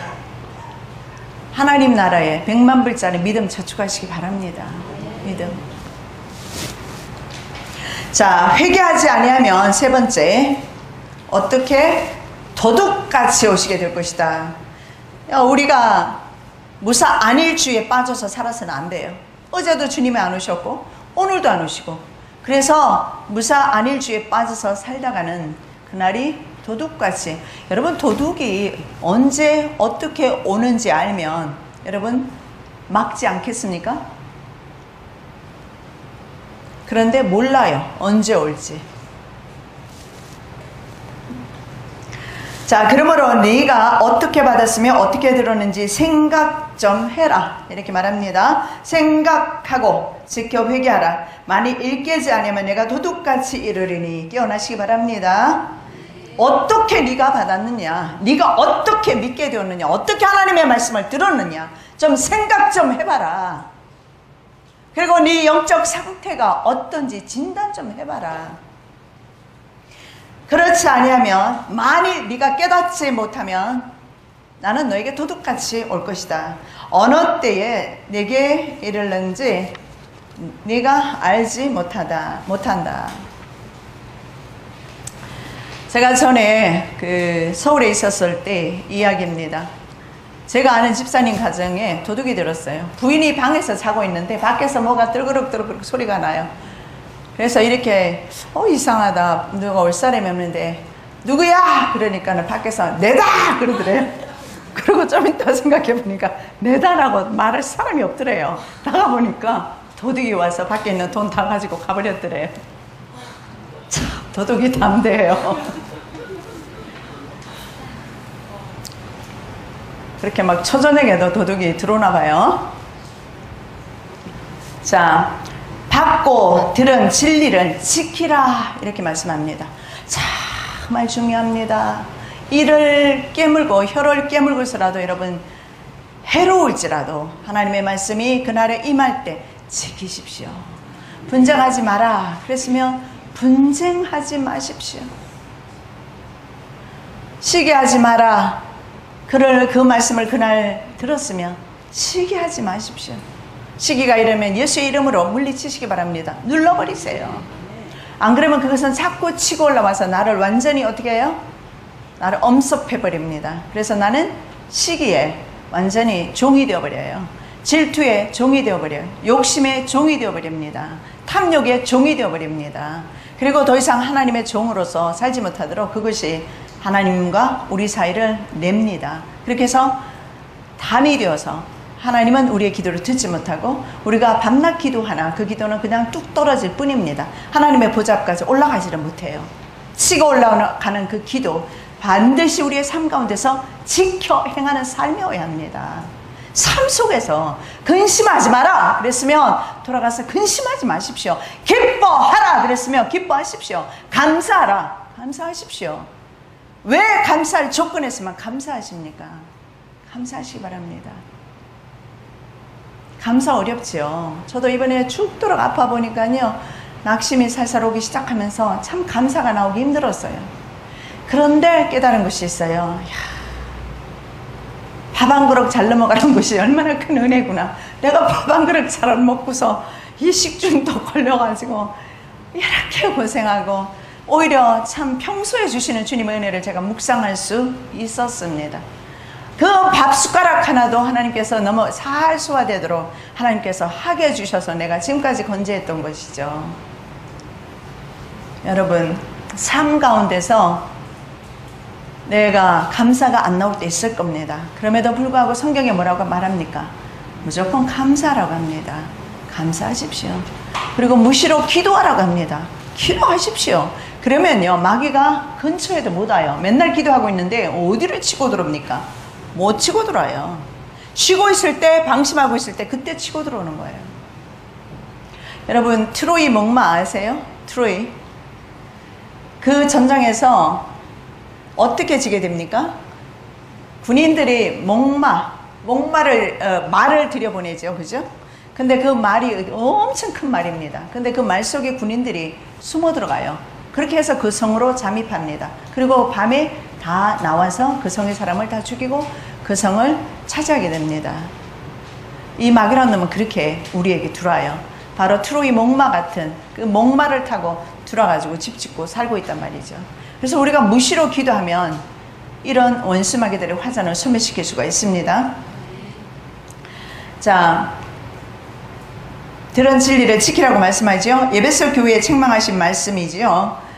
하나님 나라에 100만 불짜리 믿음 저축하시기 바랍니다. 믿음. 자, 회개하지 아니하면 세 번째 어떻게 도둑같이 오시게 될 것이다. 우리가 무사 안일주의에 빠져서 살아서는 안 돼요. 어제도 주님이 안 오셨고 오늘도 안 오시고 그래서 무사 안일주의에 빠져서 살다가는 그날이 도둑같이 여러분 도둑이 언제 어떻게 오는지 알면 여러분 막지 않겠습니까? 그런데 몰라요. 언제 올지. 자, 그러므로 네가 어떻게 받았으며 어떻게 들었는지 생각 좀 해라. 이렇게 말합니다. 생각하고 지켜 회개하라. 만일 일깨지 않으면 내가 도둑같이 이르리니 깨어나시기 바랍니다. 어떻게 네가 받았느냐, 네가 어떻게 믿게 되었느냐, 어떻게 하나님의 말씀을 들었느냐 좀 생각 좀 해봐라. 그리고 네 영적 상태가 어떤지 진단 좀 해봐라. 그렇지 아니하면 만일 네가 깨닫지 못하면 나는 너에게 도둑같이 올 것이다. 어느 때에 내게 이르는지 네가 알지 못한다. 제가 전에 서울에 있었을 때 이야기입니다. 제가 아는 집사님 가정에 도둑이 들었어요. 부인이 방에서 자고 있는데 밖에서 뭐가 뜰그럭 소리가 나요. 그래서 이렇게 이상하다. 누가 올 사람이 없는데 누구야? 그러니까는 밖에서 내다! 그러더래요. 그리고 좀 이따 생각해 보니까 내다라고 말할 사람이 없더래요. 나가보니까 도둑이 와서 밖에 있는 돈 다 가지고 가버렸더래요. 참 도둑이 담대해요. 그렇게 막 초저녁에도 도둑이 들어오나 봐요. 자, 받고 들은 진리를 지키라 이렇게 말씀합니다. 정말 중요합니다. 이를 깨물고 혀를 깨물고서라도 여러분 해로울지라도 하나님의 말씀이 그날에 임할 때 지키십시오. 분쟁하지 마라 그랬으면 분쟁하지 마십시오. 시기하지 마라 그 말씀을 그날 들었으면 시기하지 마십시오. 시기가 이러면 예수의 이름으로 물리치시기 바랍니다. 눌러버리세요. 안 그러면 그것은 자꾸 치고 올라와서 나를 완전히 어떻게 해요? 나를 엄습해버립니다. 그래서 나는 시기에 완전히 종이 되어버려요. 질투의 종이 되어버려요. 욕심의 종이 되어버립니다. 탐욕의 종이 되어버립니다. 그리고 더 이상 하나님의 종으로서 살지 못하도록 그것이 하나님과 우리 사이를 냅니다. 그렇게 해서 담이 되어서 하나님은 우리의 기도를 듣지 못하고 우리가 밤낮 기도하나 그 기도는 그냥 뚝 떨어질 뿐입니다. 하나님의 보좌까지 올라가지를 못해요. 치고 올라가는 그 기도 반드시 우리의 삶 가운데서 지켜 행하는 삶이어야 합니다. 삶 속에서 근심하지 마라 그랬으면 돌아가서 근심하지 마십시오. 기뻐하라 그랬으면 기뻐하십시오. 감사하라 감사하십시오. 왜 감사할 조건했으면 감사하십니까? 감사하시기 바랍니다. 감사 어렵지요. 저도 이번에 죽도록 아파 보니까요 낙심이 살살 오기 시작하면서 참 감사가 나오기 힘들었어요. 그런데 깨달은 것이 있어요. 밥 한 그릇 잘 넘어가는 것이 얼마나 큰 은혜구나. 내가 밥 한 그릇 잘 먹고서 이 식중독 걸려가지고 이렇게 고생하고 오히려 참 평소에 주시는 주님의 은혜를 제가 묵상할 수 있었습니다. 그 밥 숟가락 하나도 하나님께서 너무 잘 소화되도록 하나님께서 하게 해주셔서 내가 지금까지 건재했던 것이죠. 여러분 삶 가운데서 내가 감사가 안 나올 때 있을 겁니다. 그럼에도 불구하고 성경에 뭐라고 말합니까? 무조건 감사라고 합니다. 감사하십시오. 그리고 무시로 기도하라고 합니다. 기도하십시오. 그러면요 마귀가 근처에도 못 와요. 맨날 기도하고 있는데 어디를 치고 들어옵니까? 못 치고 들어와요. 쉬고 있을 때 방심하고 있을 때 그때 치고 들어오는 거예요. 여러분 트로이 목마 아세요? 트로이 그 전장에서 어떻게 지게 됩니까? 군인들이 말을 들여보내죠. 그죠? 근데 그 말이 엄청 큰 말입니다. 근데 그 말 속에 군인들이 숨어 들어가요. 그렇게 해서 그 성으로 잠입합니다. 그리고 밤에 다 나와서 그 성의 사람을 다 죽이고 그 성을 차지하게 됩니다. 이 마귀라는 놈은 그렇게 우리에게 들어와요. 바로 트로이 목마 같은 그 목마를 타고 들어와가지고 집 짓고 살고 있단 말이죠. 그래서 우리가 무시로 기도하면 이런 원수 마귀들의 화전을 소멸시킬 수가 있습니다. 자, 들은 진리를 지키라고 말씀하죠. 에베소 교회에 책망하신 말씀이지요.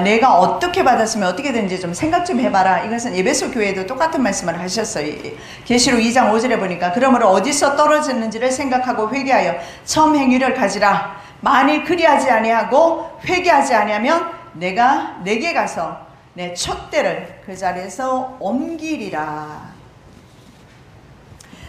내가 어떻게 받았으면 어떻게 되는지 좀 생각 좀 해봐라. 이것은 에베소 교회에도 똑같은 말씀을 하셨어요. 계시록 2장 5절에 보니까 그러므로 어디서 떨어졌는지를 생각하고 회개하여 처음 행위를 가지라. 만일 그리하지 아니하고 회개하지 아니하면 내가 내게 가서 내 촛대를 그 자리에서 옮기리라.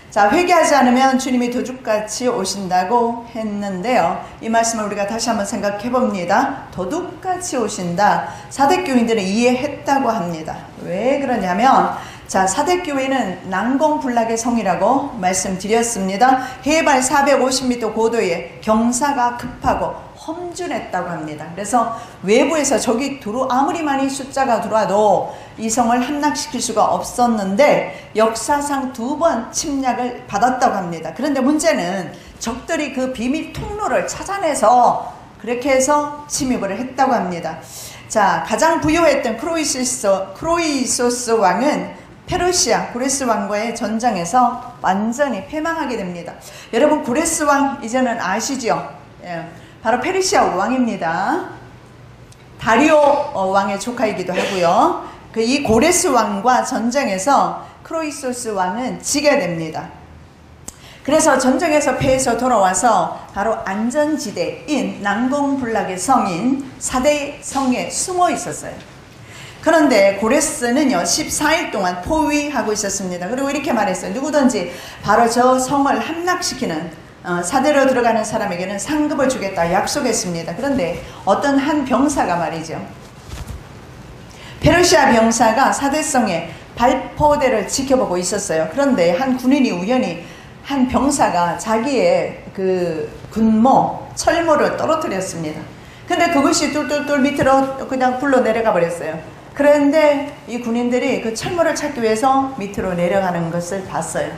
자, 회개하지 않으면 주님이 도둑같이 오신다고 했는데요. 이 말씀을 우리가 다시 한번 생각해 봅니다. 도둑같이 오신다. 사대교인들은 이해했다고 합니다. 왜 그러냐면 자, 사대교회는 난공불락의 성이라고 말씀드렸습니다. 해발 450m 고도에 경사가 급하고 험준했다고 합니다. 그래서 외부에서 적이 아무리 많이 숫자가 들어와도 이 성을 함락시킬 수가 없었는데 역사상 2번 침략을 받았다고 합니다. 그런데 문제는 적들이 그 비밀 통로를 찾아내서 그렇게 해서 침입을 했다고 합니다. 자, 가장 부유했던 크로이소스 왕은 페르시아 고레스 왕과의 전장에서 완전히 패망하게 됩니다. 여러분 고레스 왕 이제는 아시죠? 예. 바로 페르시아 왕입니다. 다리오 왕의 조카이기도 하고요. 이 고레스 왕과 전쟁에서 크로이소스 왕은 지게 됩니다. 그래서 전쟁에서 패해서 돌아와서 바로 안전지대인 난공불락의 성인 사대 성에 숨어 있었어요. 그런데 고레스는요 14일 동안 포위하고 있었습니다. 그리고 이렇게 말했어요. 누구든지 바로 저 성을 함락시키는 사대로 들어가는 사람에게는 상급을 주겠다 약속했습니다. 그런데 어떤 한 병사가 말이죠. 페르시아 병사가 사대성의 발포대를 지켜보고 있었어요. 그런데 한 군인이 우연히 한 병사가 자기의 그 군모, 철모를 떨어뜨렸습니다. 근데 그것이 뚫뚫뚫 밑으로 그냥 굴러 내려가 버렸어요. 그런데 이 군인들이 그 철모를 찾기 위해서 밑으로 내려가는 것을 봤어요.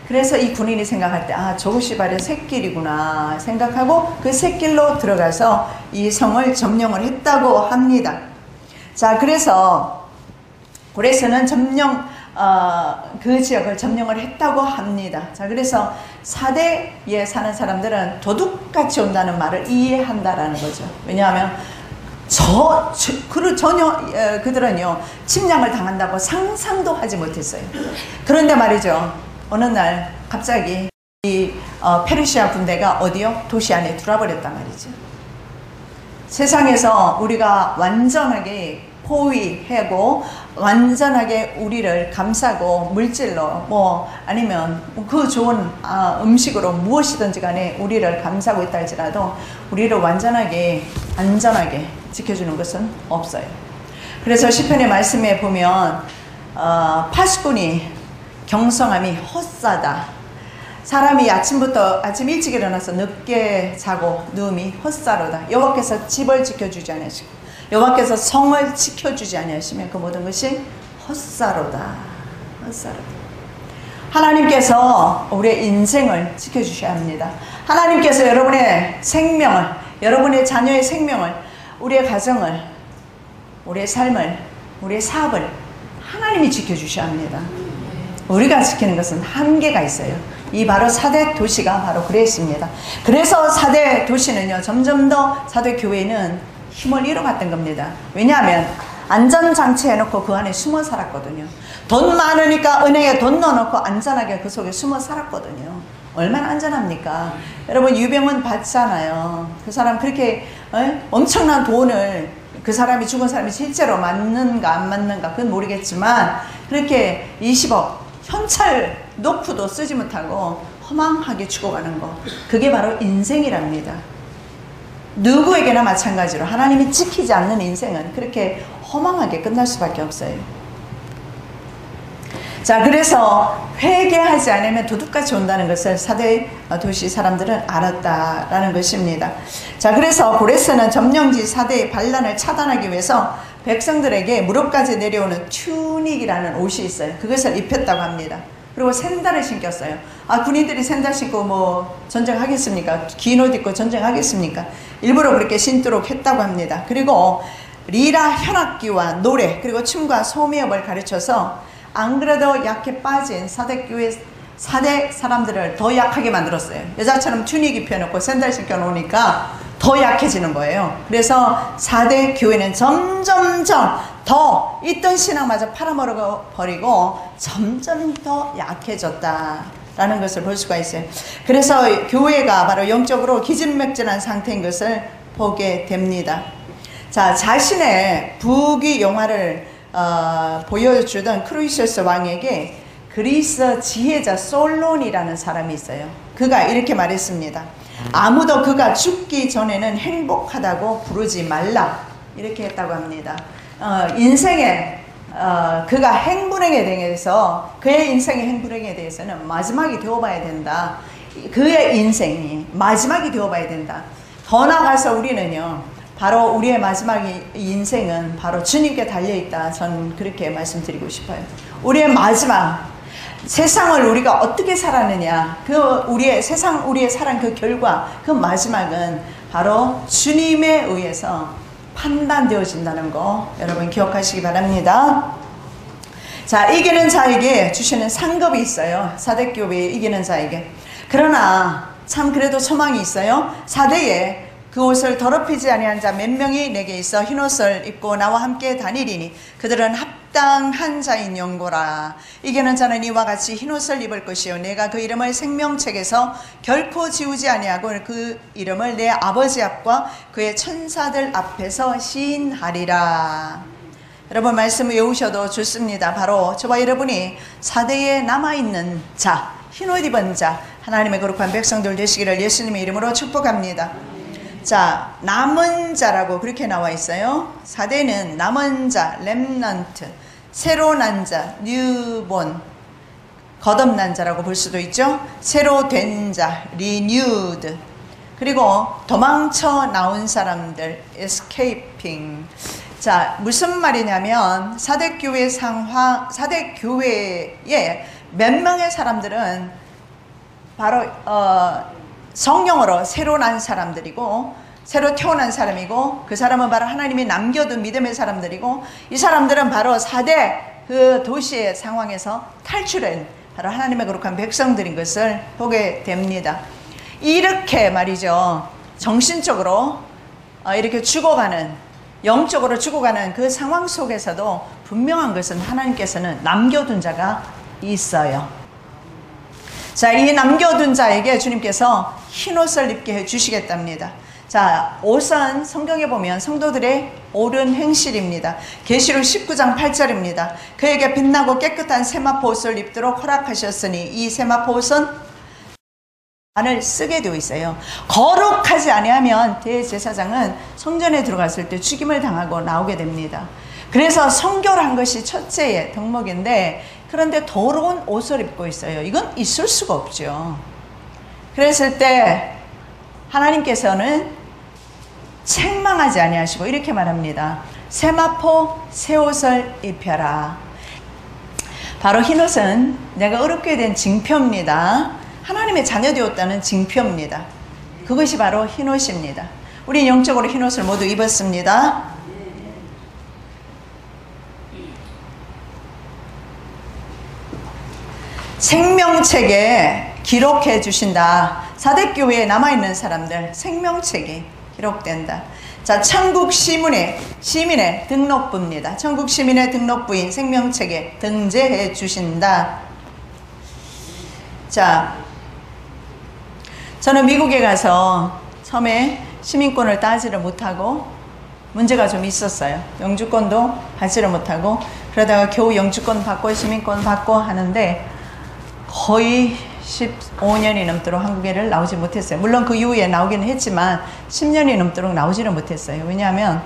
그래서 이 군인이 생각할 때 저것이 바로 샛길이구나 생각하고 그 샛길로 들어가서 이 성을 점령을 했다고 합니다. 자, 그래서 고레스는 그 지역을 점령을 했다고 합니다. 자, 그래서 사대에 사는 사람들은 도둑같이 온다는 말을 이해한다라는 거죠. 왜냐하면 전혀 그들은요 침략을 당한다고 상상도 하지 못했어요. 그런데 말이죠, 어느 날 갑자기 이 페르시아 군대가 어디요? 도시 안에 들어와버렸단 말이죠. 세상에서 우리가 완전하게 포위하고 완전하게 우리를 감싸고 물질로 뭐 아니면 그 좋은 음식으로 무엇이든지 간에 우리를 감싸고 있다 할지라도 우리를 완전하게 안전하게 지켜주는 것은 없어요. 그래서 시편의 말씀에 보면 파수꾼이 경성함이 헛사다. 사람이 아침 일찍 일어나서 늦게 자고 누움이 헛사로다. 여호와께서 집을 지켜주지 않으시고 여호와께서 성을 지켜주지 않으시면 그 모든 것이 헛사로다. 헛사로다. 하나님께서 우리의 인생을 지켜주셔야 합니다. 하나님께서 여러분의 생명을, 여러분의 자녀의 생명을, 우리의 가정을, 우리의 삶을, 우리의 사업을 하나님이 지켜주셔야 합니다. 우리가 지키는 것은 한계가 있어요. 이 바로 4대 도시가 바로 그랬습니다. 그래서 4대 도시는요, 점점 더 4대 교회는 힘을 잃어갔던 겁니다. 왜냐하면 안전장치 해놓고 그 안에 숨어 살았거든요. 돈 많으니까 은행에 돈 넣어놓고 안전하게 그 속에 숨어 살았거든요. 얼마나 안전합니까? 여러분, 유병은 봤잖아요. 그 사람 그렇게 엄청난 돈을, 그 사람이 죽은 사람이 실제로 맞는가 안 맞는가 그건 모르겠지만 그렇게 20억 현찰 놓고도 쓰지 못하고 허망하게 죽어가는 거, 그게 바로 인생이랍니다. 누구에게나 마찬가지로 하나님이 지키지 않는 인생은 그렇게 허망하게 끝날 수밖에 없어요. 자, 그래서 회개하지 않으면 도둑같이 온다는 것을 4대 도시 사람들은 알았다라는 것입니다. 자, 그래서 고레스는 점령지 4대의 반란을 차단하기 위해서 백성들에게 무릎까지 내려오는 튜닉이라는 옷이 있어요. 그것을 입혔다고 합니다. 그리고 샌들을 신겼어요. 군인들이 샌들 신고 뭐 전쟁하겠습니까? 긴 옷 입고 전쟁하겠습니까? 일부러 그렇게 신도록 했다고 합니다. 그리고 리라 현악기와 노래, 그리고 춤과 소미업을 가르쳐서 안 그래도 약해 빠진 4대 교회 4대 사람들을 더 약하게 만들었어요. 여자처럼 튜닉 입혀놓고 샌들 신겨놓으니까 더 약해지는 거예요. 그래서 4대 교회는 점점점 더 있던 신앙마저 팔아먹어버리고 점점 더 약해졌다라는 것을 볼 수가 있어요. 그래서 교회가 바로 영적으로 기진맥진한 상태인 것을 보게 됩니다. 자, 자신의 부귀 영화를 보여주던 크루이셔스 왕에게 그리스 지혜자 솔론이라는 사람이 있어요. 그가 이렇게 말했습니다. 아무도 그가 죽기 전에는 행복하다고 부르지 말라, 이렇게 했다고 합니다. 인생에 그가 행불행에 대해서, 그의 인생의 행불행에 대해서는 마지막이 되어봐야 된다. 그의 인생이 마지막이 되어봐야 된다. 더 나아가서 우리는요, 바로 우리의 마지막 인생은 바로 주님께 달려있다. 저는 그렇게 말씀드리고 싶어요. 우리의 마지막, 세상을 우리가 어떻게 살았느냐, 우리의 살아간 그 결과, 그 마지막은 바로 주님에 의해서 판단되어진다는 거 여러분 기억하시기 바랍니다. 자, 이기는 자에게 주시는 상급이 있어요. 4대 교회에 이기는 자에게. 그러나 참 그래도 소망이 있어요. 4대에 그 옷을 더럽히지 아니한 자 몇 명이 내게 있어 흰옷을 입고 나와 함께 다니리니 그들은 합당한 자인 영고라. 이기는 자는 이와 같이 흰옷을 입을 것이요 내가 그 이름을 생명책에서 결코 지우지 아니하고 그 이름을 내 아버지 앞과 그의 천사들 앞에서 시인하리라. 여러분, 말씀 외우셔도 좋습니다. 바로 저와 여러분이 4대에 남아있는 자, 흰옷 입은 자, 하나님의 거룩한 백성들 되시기를 예수님의 이름으로 축복합니다. 자, 남은 자라고 그렇게 나와 있어요. 4대는 남은 자, 렘넌트, 새로 난 자, 뉴본, 거듭난 자라고 볼 수도 있죠. 새로 된 자, 리뉴드, 그리고 도망쳐 나온 사람들, escaping. 자, 무슨 말이냐면 4대 교회 4대 교회에 몇 명의 사람들은 바로 성령으로 새로 난 사람들이고, 새로 태어난 사람이고, 그 사람은 바로 하나님이 남겨둔 믿음의 사람들이고, 이 사람들은 바로 4대 그 도시의 상황에서 탈출한 바로 하나님의 거룩한 백성들인 것을 보게 됩니다. 이렇게 말이죠, 정신적으로 이렇게 죽어가는 영적으로 죽어가는 그 상황 속에서도 분명한 것은 하나님께서는 남겨둔 자가 있어요. 자, 이 남겨둔 자에게 주님께서 흰옷을 입게 해주시겠답니다. 자, 옷은 성경에 보면 성도들의 옳은 행실입니다. 계시록 19장 8절입니다. 그에게 빛나고 깨끗한 세마포 옷을 입도록 허락하셨으니 이 세마포 옷은 안을 쓰게 되어 있어요. 거룩하지 아니하면 대제사장은 성전에 들어갔을 때 죽임을 당하고 나오게 됩니다. 그래서 성결한 것이 첫째의 덕목인데, 그런데 더러운 옷을 입고 있어요. 이건 있을 수가 없죠. 그랬을 때 하나님께서는 책망하지 아니하시고 이렇게 말합니다. 세마포 새 옷을 입혀라. 바로 흰옷은 내가 어렵게 된 징표입니다. 하나님의 자녀 되었다는 징표입니다. 그것이 바로 흰옷입니다. 우리 영적으로 흰옷을 모두 입었습니다. 생명책에 기록해 주신다. 사대교회에 남아있는 사람들 생명책이 기록된다. 자, 천국 시민의 등록부입니다. 천국 시민의 등록부인 생명책에 등재해 주신다. 자, 저는 미국에 가서 처음에 시민권을 따지를 못하고 문제가 좀 있었어요. 영주권도 받지를 못하고, 그러다가 겨우 영주권 받고 시민권 받고 하는데 거의 15년이 넘도록 한국에를 나오지 못했어요. 물론 그 이후에 나오기는 했지만 10년이 넘도록 나오지를 못했어요. 왜냐하면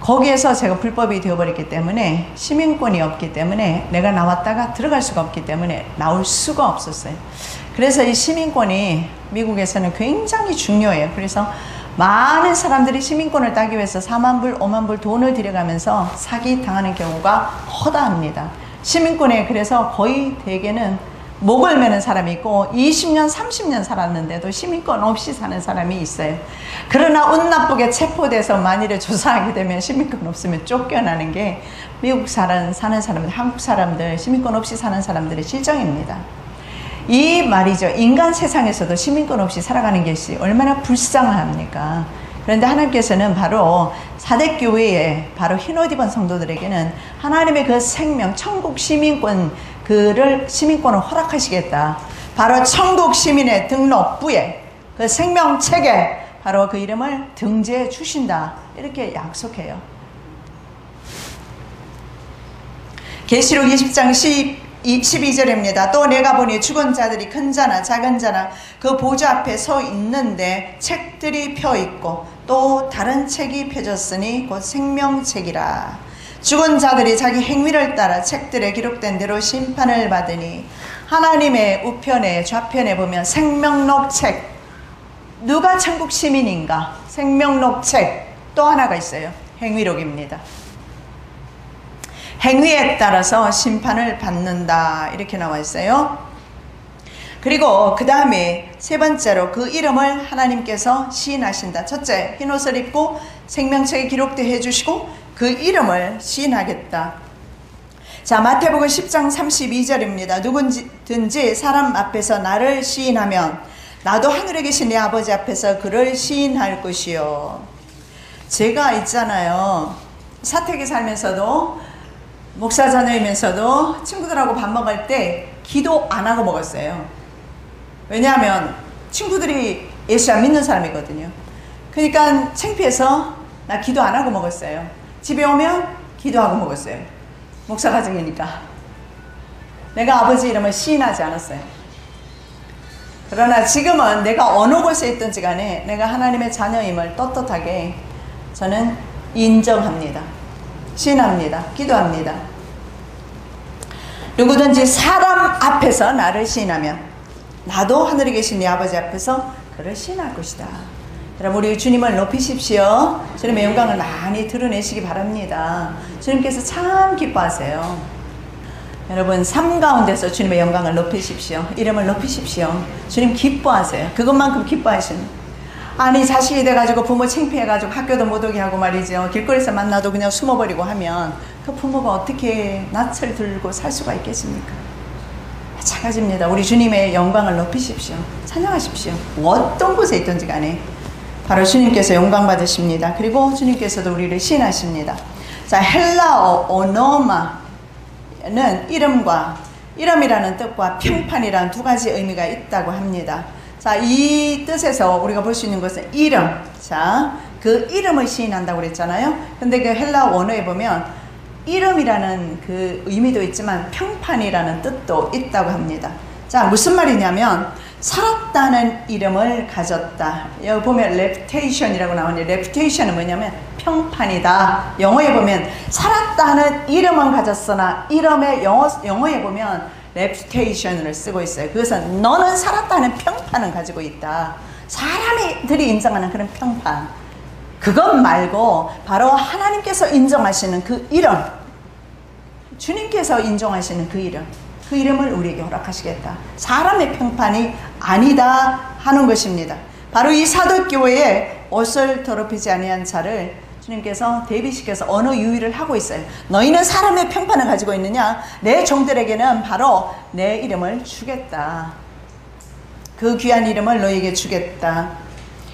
거기에서 제가 불법이 되어버렸기 때문에, 시민권이 없기 때문에 내가 나왔다가 들어갈 수가 없기 때문에 나올 수가 없었어요. 그래서 이 시민권이 미국에서는 굉장히 중요해요. 그래서 많은 사람들이 시민권을 따기 위해서 4만 불, 5만 불 돈을 들여가면서 사기 당하는 경우가 허다합니다. 시민권에 그래서 거의 대개는 목을 매는 사람이 있고 20년, 30년 살았는데도 시민권 없이 사는 사람이 있어요. 그러나 운 나쁘게 체포돼서 만일에 조사하게 되면 시민권 없으면 쫓겨나는 게 미국 사는 사람들, 한국 사람들, 시민권 없이 사는 사람들의 실정입니다. 이 말이죠. 인간 세상에서도 시민권 없이 살아가는 것이 얼마나 불쌍합니까? 그런데 하나님께서는 바로 사대교회에 바로 흰옷 입은 성도들에게는 하나님의 그 생명, 천국 시민권, 시민권을 허락하시겠다. 바로 천국 시민의 등록부에, 그 생명책에 바로 그 이름을 등재해 주신다. 이렇게 약속해요. 계시록 20장 12절입니다. 또 내가 보니 죽은 자들이 큰 자나 작은 자나 그 보좌 앞에 서 있는데 책들이 펴 있고 또 다른 책이 펴졌으니 곧 생명책이라. 죽은 자들이 자기 행위를 따라 책들에 기록된 대로 심판을 받으니, 하나님의 우편에 좌편에 보면 생명록 책, 누가 천국 시민인가? 생명록 책 또 하나가 있어요. 행위록입니다. 행위에 따라서 심판을 받는다. 이렇게 나와 있어요. 그리고 그 다음에 세 번째로 그 이름을 하나님께서 시인하신다. 첫째, 흰옷을 입고 생명책에 기록되어 해주시고 그 이름을 시인하겠다. 자, 마태복음 10장 32절입니다. 누구든지 사람 앞에서 나를 시인하면 나도 하늘에 계신 내 아버지 앞에서 그를 시인할 것이요. 제가 있잖아요. 사택에 살면서도 목사 자녀이면서도 친구들하고 밥 먹을 때 기도 안 하고 먹었어요. 왜냐하면 친구들이 예수 안 믿는 사람이거든요. 그러니까 창피해서 나 기도 안 하고 먹었어요. 집에 오면 기도하고 먹었어요. 목사 가정이니까. 내가 아버지 이름을 시인하지 않았어요. 그러나 지금은 내가 어느 곳에 있든지 간에 내가 하나님의 자녀임을 떳떳하게 저는 인정합니다. 시인합니다. 기도합니다. 누구든지 사람 앞에서 나를 시인하면 나도 하늘에 계신 네 아버지 앞에서 그를 시인할 것이다. 여러분, 우리 주님을 높이십시오. 주님의 영광을 많이 드러내시기 바랍니다. 주님께서 참 기뻐하세요. 여러분, 삶 가운데서 주님의 영광을 높이십시오. 이름을 높이십시오. 주님 기뻐하세요. 그것만큼 기뻐하시는. 아니, 자식이 돼가지고 부모 창피해가지고 학교도 못 오게 하고 말이죠. 길거리에서 만나도 그냥 숨어버리고 하면 그 부모가 어떻게 낯을 들고 살 수가 있겠습니까? 마찬가지입니다. 우리 주님의 영광을 높이십시오. 찬양하십시오. 어떤 곳에 있든지 간에 바로 주님께서 영광 받으십니다. 그리고 주님께서도 우리를 시인하십니다. 자, 헬라어 오노마는 이름이라는 뜻과 평판이라는 두 가지 의미가 있다고 합니다. 자, 이 뜻에서 우리가 볼 수 있는 것은 이름. 자, 그 이름을 시인한다고 그랬잖아요. 근데 그 헬라 원어에 보면 이름이라는 그 의미도 있지만 평판이라는 뜻도 있다고 합니다. 자, 무슨 말이냐면 살았다는 이름을 가졌다. 여기 보면 reputation이라고 나오는데 reputation은 뭐냐면 평판이다. 영어에 보면 살았다는 이름은 가졌으나 이름의 영어에 보면 reputation을 쓰고 있어요. 그것은 너는 살았다는 평판을 가지고 있다. 사람들이 인정하는 그런 평판. 그것 말고 바로 하나님께서 인정하시는 그 이름, 주님께서 인정하시는 그 이름, 그 이름을 우리에게 허락하시겠다. 사람의 평판이 아니다 하는 것입니다. 바로 이 사도교회에 옷을 더럽히지 아니한 자를 주님께서 대비시켜서 언어 유희를 하고 있어요. 너희는 사람의 평판을 가지고 있느냐? 내 종들에게는 바로 내 이름을 주겠다. 그 귀한 이름을 너희에게 주겠다.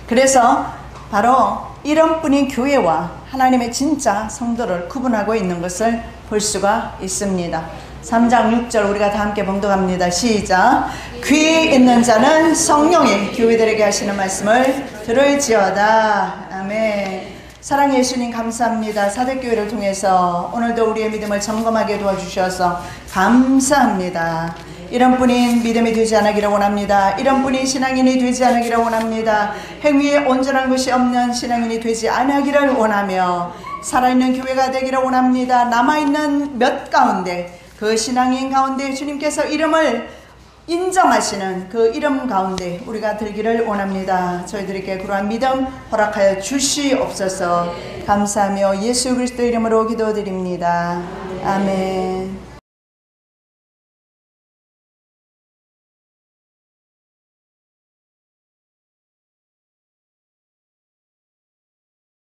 그래서 바로 이름뿐인 교회와 하나님의 진짜 성도를 구분하고 있는 것을 볼 수가 있습니다. 3장 6절 우리가 다 함께 봉독합니다. 시작. 귀 있는 자는 성령이 교회들에게 하시는 말씀을 들을지어다. 아멘. 사랑의 예수님 감사합니다. 사대교회를 통해서 오늘도 우리의 믿음을 점검하게 도와주셔서 감사합니다. 이름뿐인 믿음이 되지 않기를 원합니다. 이름뿐인 신앙인이 되지 않기를 원합니다. 행위에 온전한 것이 없는 신앙인이 되지 않기를 원하며 살아있는 교회가 되기를 원합니다. 남아있는 몇 가운데 그 신앙인 가운데 주님께서 이름을 인정하시는 그 이름 가운데 우리가 들기를 원합니다. 저희들에게 그러한 믿음 허락하여 주시옵소서. 감사하며 예수 그리스도 이름으로 기도드립니다. 아멘.